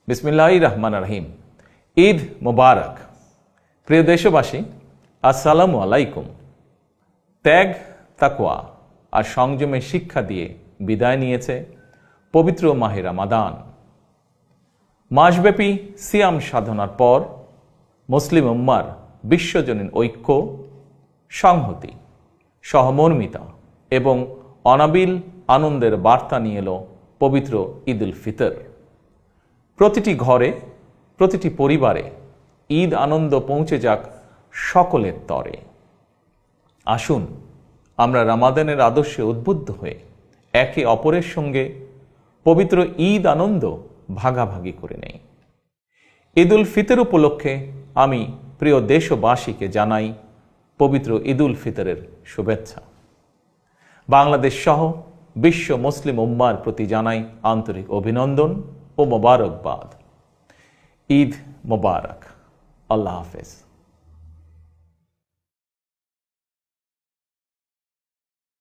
বিসমিল্লাহির রহমানির রহিম। ঈদ মোবারক। প্রিয় দেশবাসী, আসসালামু আলাইকুম। ত্যাগ, তাকওয়া আর সংযমের শিক্ষা দিয়ে বিদায় নিয়েছে পবিত্র মাহে রমাদান। মাসব্যাপী সিয়াম সাধনার পর মুসলিম উম্মার বিশ্বজনীন ঐক্য, সংহতি, সহমর্মিতা এবং অনাবিল আনন্দের বার্তা নিয়ে এলো পবিত্র ঈদ উল ফিতর। প্রতিটি ঘরে, প্রতিটি পরিবারে ঈদ আনন্দ পৌঁছে যাক সকলের তরে। আসুন আমরা রমাদানের আদর্শে উদ্বুদ্ধ হয়ে একে অপরের সঙ্গে পবিত্র ঈদ আনন্দ ভাগাভাগি করে নেই। ঈদ উল ফিতর উপলক্ষে আমি প্রিয় দেশবাসীকে জানাই পবিত্র ঈদ উল ফিতরের শুভেচ্ছা। বাংলাদেশ সহ বিশ্ব মুসলিম উম্মার প্রতি জানাই আন্তরিক অভিনন্দন ও মোবারকবাদ। ঈদ মোবারক। আল্লাহ হাফেজ।